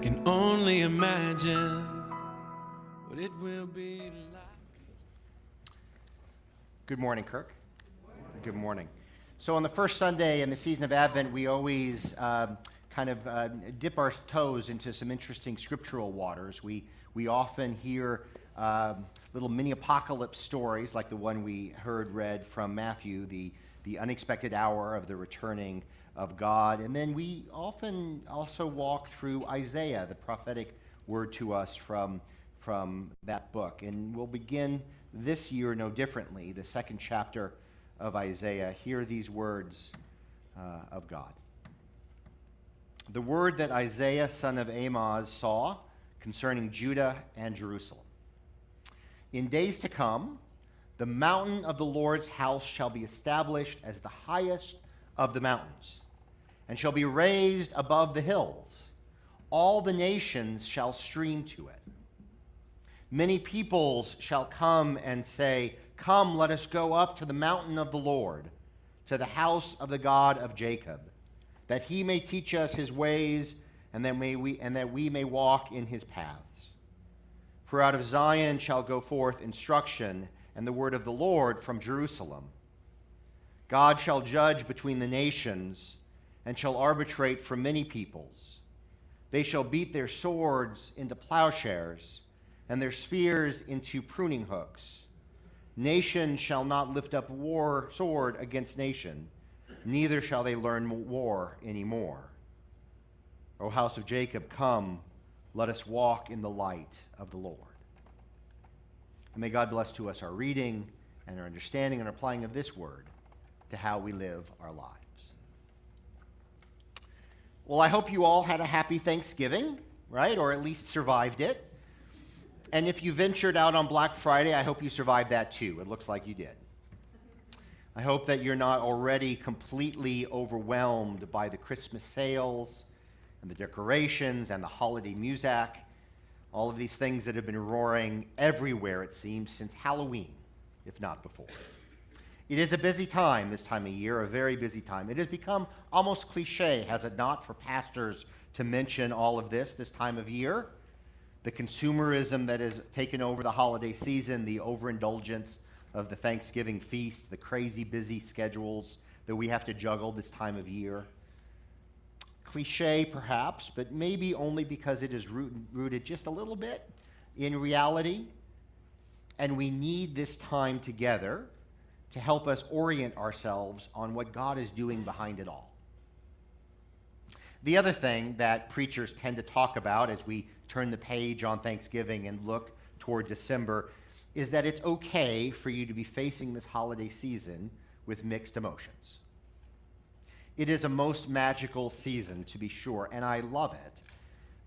can only imagine what it will be like. Good morning, Kirk. Good morning. So on the first Sunday in the season of Advent, we always dip our toes into some interesting scriptural waters. We often hear little mini apocalypse stories like the one we heard read from Matthew, the unexpected hour of the returning of God. And then we often also walk through Isaiah, the prophetic word to us from that book. And we'll begin this year no differently, the second chapter of Isaiah. Hear these words of God. The word that Isaiah, son of Amoz, saw concerning Judah and Jerusalem. In days to come, the mountain of the Lord's house shall be established as the highest of the mountains, and shall be raised above the hills. All the nations shall stream to it. Many peoples shall come and say, "Come, let us go up to the mountain of the Lord, to the house of the God of Jacob, that he may teach us his ways, and that we may walk in his paths. For out of Zion shall go forth instruction, and the word of the Lord from Jerusalem. God shall judge between the nations, and shall arbitrate for many peoples. They shall beat their swords into plowshares, and their spears into pruning hooks. Nation shall not lift up sword against nation, neither shall they learn war anymore. O house of Jacob, come, let us walk in the light of the Lord." And may God bless to us our reading and our understanding and applying of this word to how we live our lives. Well, I hope you all had a happy Thanksgiving, right? Or at least survived it. And if you ventured out on Black Friday, I hope you survived that too. It looks like you did. I hope that you're not already completely overwhelmed by the Christmas sales and the decorations and the holiday music, all of these things that have been roaring everywhere, it seems, since Halloween, if not before. It is a busy time this time of year, a very busy time. It has become almost cliche, has it not, for pastors to mention all of this time of year? The consumerism that has taken over the holiday season, the overindulgence of the Thanksgiving feast, the crazy busy schedules that we have to juggle this time of year. Cliche, perhaps, but maybe only because it is rooted just a little bit in reality, and we need this time together to help us orient ourselves on what God is doing behind it all. The other thing that preachers tend to talk about as we turn the page on Thanksgiving and look toward December is that it's okay for you to be facing this holiday season with mixed emotions. It is a most magical season, to be sure, and I love it.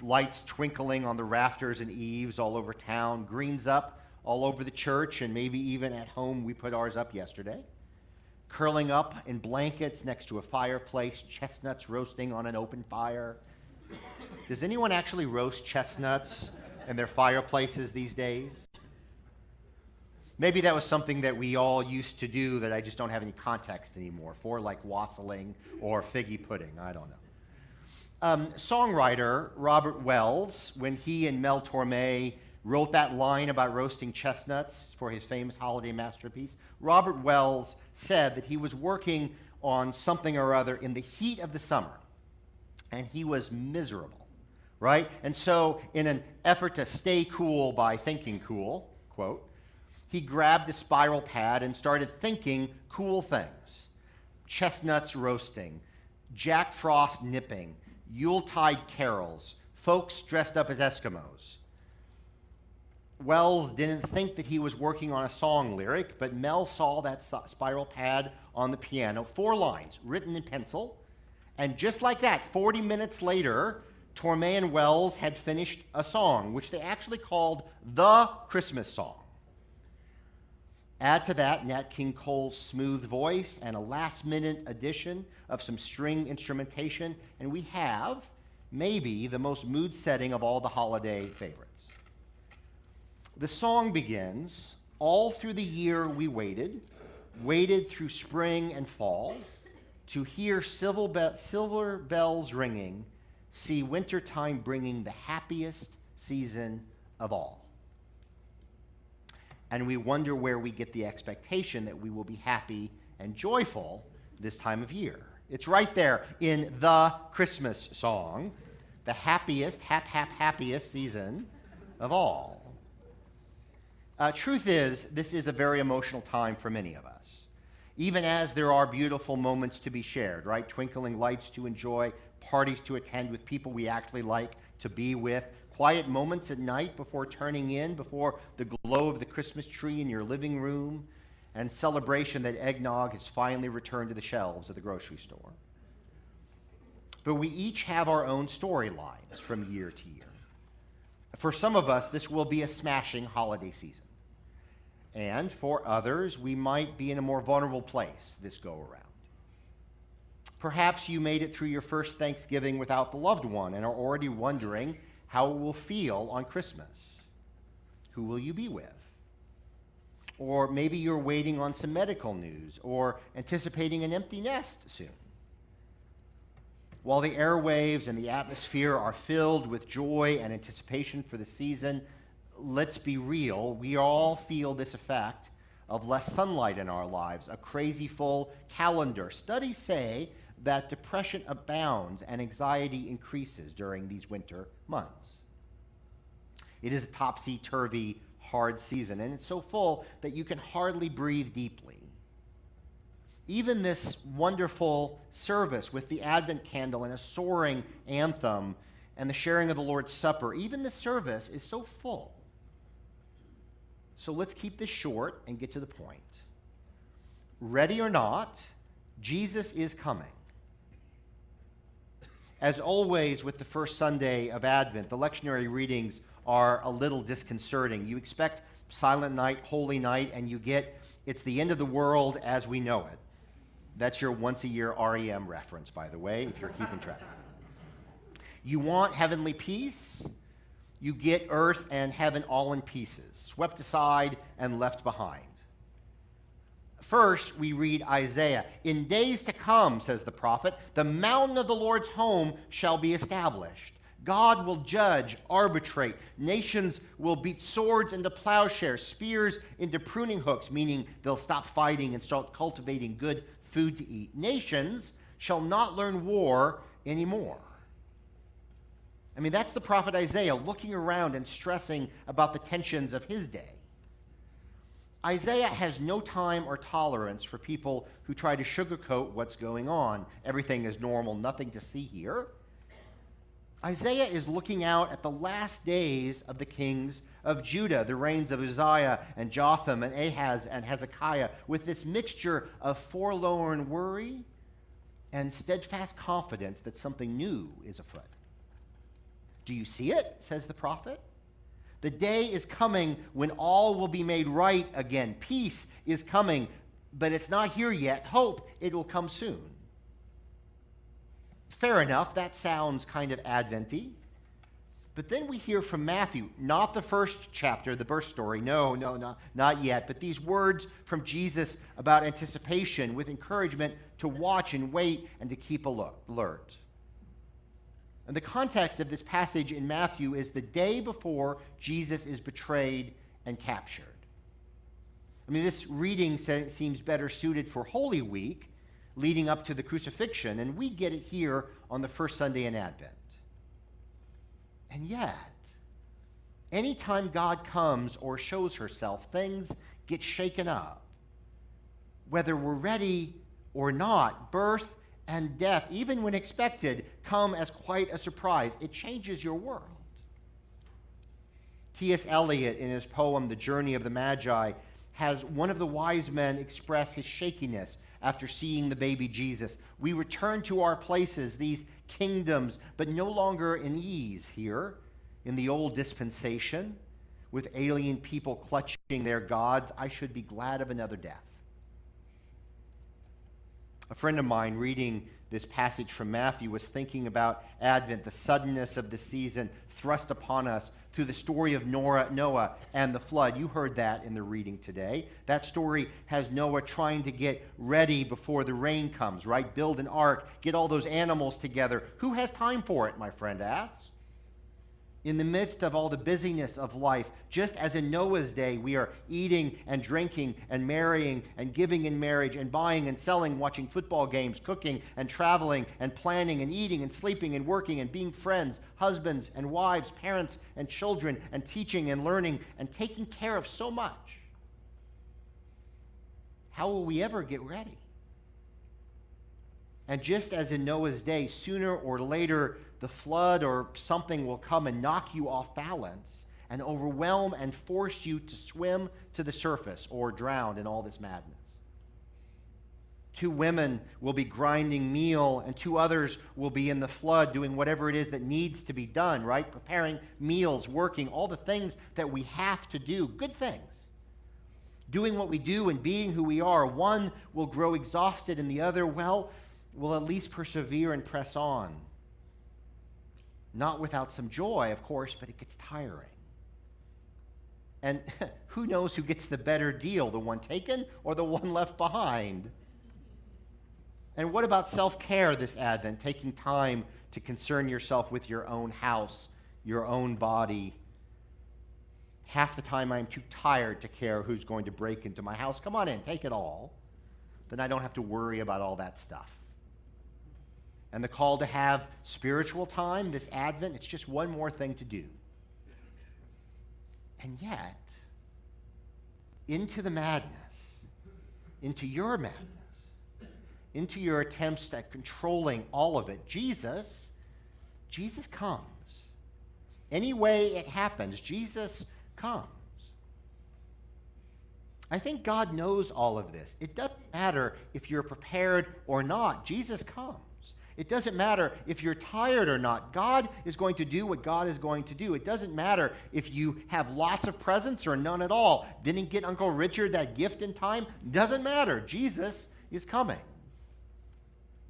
Lights twinkling on the rafters and eaves all over town, greens up all over the church, and maybe even at home. We put ours up yesterday. Curling up in blankets next to a fireplace, chestnuts roasting on an open fire. Does anyone actually roast chestnuts in their fireplaces these days? Maybe that was something that we all used to do that I just don't have any context anymore for, like wassailing or figgy pudding. I don't know. Songwriter Robert Wells, when he and Mel Torme wrote that line about roasting chestnuts for his famous holiday masterpiece, Robert Wells said that he was working on something or other in the heat of the summer, and he was miserable, right? And so in an effort to stay cool by thinking cool, quote, he grabbed a spiral pad and started thinking cool things. Chestnuts roasting, Jack Frost nipping, Yuletide carols, folks dressed up as Eskimos. Wells didn't think that he was working on a song lyric, but Mel saw that spiral pad on the piano, 4 lines written in pencil, and just like that, 40 minutes later, Torme and Wells had finished a song, which they actually called The Christmas Song. Add to that Nat King Cole's smooth voice and a last-minute addition of some string instrumentation, and we have maybe the most mood-setting of all the holiday favorites. The song begins, "All through the year we waited through spring and fall, to hear silver bells ringing, see wintertime bringing the happiest season of all. And we wonder where we get the expectation that we will be happy and joyful this time of year. It's right there in the Christmas song, the happiest season of all. Truth is, this is a very emotional time for many of us. Even as there are beautiful moments to be shared, right? Twinkling lights to enjoy, parties to attend with people we actually like to be with, quiet moments at night before turning in, before the glow of the Christmas tree in your living room, and celebration that eggnog has finally returned to the shelves of the grocery store. But we each have our own storylines from year to year. For some of us, this will be a smashing holiday season. And for others, we might be in a more vulnerable place this go-around. Perhaps you made it through your first Thanksgiving without the loved one and are already wondering how it will feel on Christmas. Who will you be with? Or maybe you're waiting on some medical news or anticipating an empty nest soon. While the airwaves and the atmosphere are filled with joy and anticipation for the season, let's be real, we all feel this effect of less sunlight in our lives, a crazy full calendar. Studies say that depression abounds and anxiety increases during these winter months. It is a topsy-turvy, hard season, and it's so full that you can hardly breathe deeply. Even this wonderful service with the Advent candle and a soaring anthem and the sharing of the Lord's Supper, even the service is so full. So let's keep this short and get to the point. Ready or not, Jesus is coming. As always with the first Sunday of Advent, the lectionary readings are a little disconcerting. You expect Silent Night, Holy Night, and you get it's the end of the world as we know it. That's your once-a-year REM reference, by the way, if you're keeping track. You want heavenly peace, you get earth and heaven all in pieces, swept aside and left behind. First, we read Isaiah. In days to come, says the prophet, the mountain of the Lord's home shall be established. God will judge, arbitrate. Nations will beat swords into plowshares, spears into pruning hooks, meaning they'll stop fighting and start cultivating good food to eat. Nations shall not learn war anymore. I mean, that's the prophet Isaiah looking around and stressing about the tensions of his day. Isaiah has no time or tolerance for people who try to sugarcoat what's going on. Everything is normal, nothing to see here. Isaiah is looking out at the last days of the kings of Judah, the reigns of Uzziah and Jotham and Ahaz and Hezekiah, with this mixture of forlorn worry and steadfast confidence that something new is afoot. Do you see it, says the prophet? The day is coming when all will be made right again. Peace is coming, but it's not here yet. Hope it will come soon. Fair enough, that sounds kind of Advent-y. But then we hear from Matthew, not the first chapter, the birth story. No, not yet. But these words from Jesus about anticipation with encouragement to watch and wait and to keep alert. And the context of this passage in Matthew is the day before Jesus is betrayed and captured. I mean, this reading seems better suited for Holy Week, leading up to the crucifixion, and we get it here on the first Sunday in Advent. And yet, anytime God comes or shows herself, things get shaken up. Whether we're ready or not, birth and death, even when expected, come as quite a surprise. It changes your world. T.S. Eliot, in his poem, The Journey of the Magi, has one of the wise men express his shakiness after seeing the baby Jesus. We return to our places, these kingdoms, but no longer in ease here in the old dispensation, with alien people clutching their gods. I should be glad of another death. A friend of mine reading this passage from Matthew was thinking about Advent, the suddenness of the season thrust upon us through the story of Noah and the flood. You heard that in the reading today. That story has Noah trying to get ready before the rain comes, right? Build an ark, get all those animals together. Who has time for it, my friend asks? In the midst of all the busyness of life, just as in Noah's day, we are eating and drinking and marrying and giving in marriage and buying and selling, watching football games, cooking and traveling and planning and eating and sleeping and working and being friends, husbands and wives, parents and children, and teaching and learning and taking care of so much. How will we ever get ready? And just as in Noah's day, sooner or later, the flood or something will come and knock you off balance and overwhelm and force you to swim to the surface or drown in all this madness. 2 women will be grinding meal, and 2 others will be in the flood doing whatever it is that needs to be done, right? Preparing meals, working, all the things that we have to do, good things. Doing what we do and being who we are. One will grow exhausted and the other, well, will at least persevere and press on. Not without some joy, of course, but it gets tiring. And who knows who gets the better deal, the one taken or the one left behind? And what about self-care this Advent, taking time to concern yourself with your own house, your own body? Half the time I'm too tired to care who's going to break into my house. Come on in, take it all. Then I don't have to worry about all that stuff. And the call to have spiritual time this Advent, it's just one more thing to do. And yet, into the madness, into your madness, into your attempts at controlling all of it, Jesus comes. Any way it happens, Jesus comes. I think God knows all of this. It doesn't matter if you're prepared or not. Jesus comes. It doesn't matter if you're tired or not. God is going to do what God is going to do. It doesn't matter if you have lots of presents or none at all. Didn't get Uncle Richard that gift in time. Doesn't matter. Jesus is coming.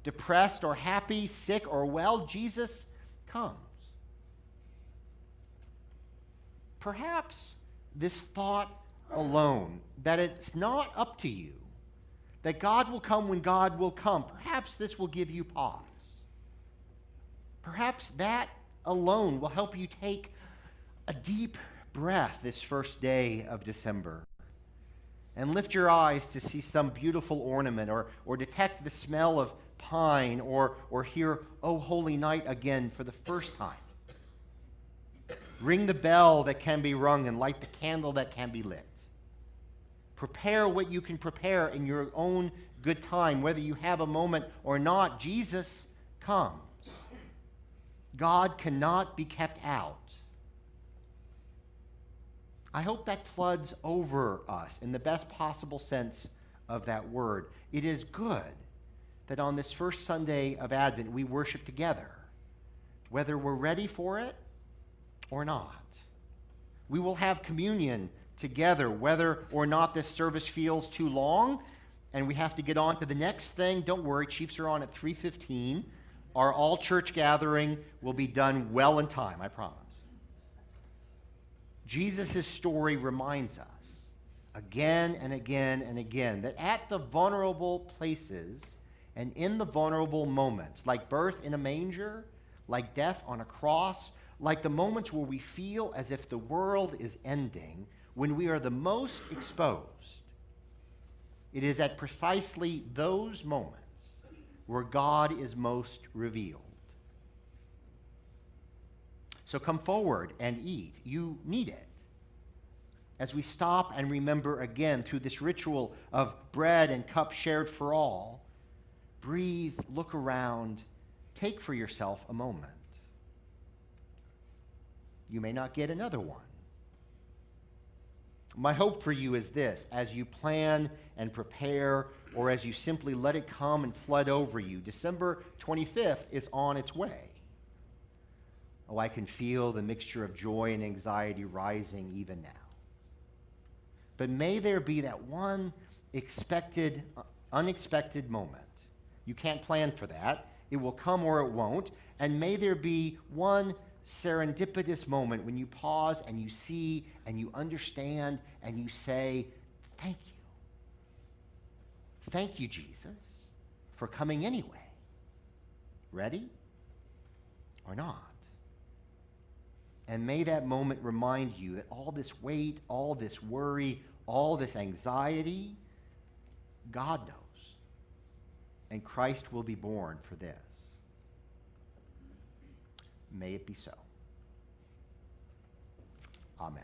Depressed or happy, sick or well, Jesus comes. Perhaps this thought alone, that it's not up to you, that God will come when God will come, perhaps this will give you pause. Perhaps that alone will help you take a deep breath this first day of December and lift your eyes to see some beautiful ornament or detect the smell of pine or hear "O Holy Night" again for the first time. Ring the bell that can be rung and light the candle that can be lit. Prepare what you can prepare in your own good time, whether you have a moment or not. Jesus comes. God cannot be kept out. I hope that floods over us in the best possible sense of that word. It is good that on this first Sunday of Advent we worship together, whether we're ready for it or not. We will have communion together, whether or not this service feels too long and we have to get on to the next thing. Don't worry, Chiefs are on at 3:15. Our all-church gathering will be done well in time, I promise. Jesus' story reminds us again and again and again that at the vulnerable places and in the vulnerable moments, like birth in a manger, like death on a cross, like the moments where we feel as if the world is ending, when we are the most exposed, it is at precisely those moments where God is most revealed. So come forward and eat. You need it. As we stop and remember again through this ritual of bread and cup shared for all, breathe, look around, take for yourself a moment. You may not get another one. My hope for you is this: as you plan and prepare, or as you simply let it come and flood over you, December 25th is on its way. Oh, I can feel the mixture of joy and anxiety rising even now. But may there be that one unexpected moment. You can't plan for that. It will come or it won't. And may there be one serendipitous moment when you pause and you see and you understand and you say, thank you. Thank you, Jesus, for coming anyway. Ready or not? And may that moment remind you that all this weight, all this worry, all this anxiety, God knows. And Christ will be born for this. May it be so. Amen.